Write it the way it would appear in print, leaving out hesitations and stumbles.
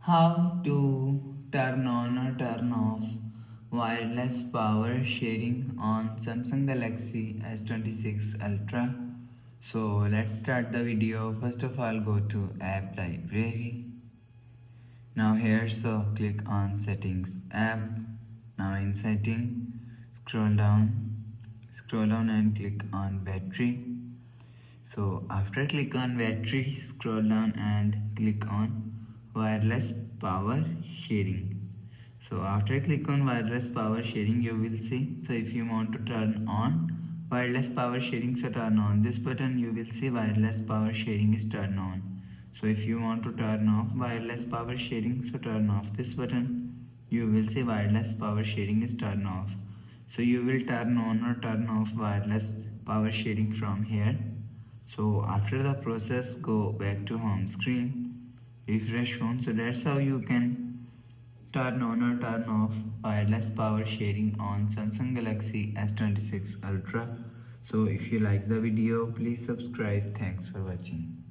How to turn on or turn off wireless power sharing on Samsung Galaxy S26 Ultra. So let's start the video. First of all, go to app library. Now here, so click on settings app. Now in setting, scroll down and click on battery. So after click on battery, scroll down and click on wireless power sharing. So after click on wireless power sharing, you will see, so if you want to turn on wireless power sharing, so turn on this button, you will see wireless power sharing is turned on. So if you want to turn off wireless power sharing, so turn off this button, you will see wireless power sharing is turned off. So you will turn on or turn off wireless power sharing from here. So after the process, go back to home screen, refresh phone. So that's how you can turn on or turn off wireless power sharing on Samsung Galaxy S26 Ultra. So if you like the video, please subscribe. Thanks for watching.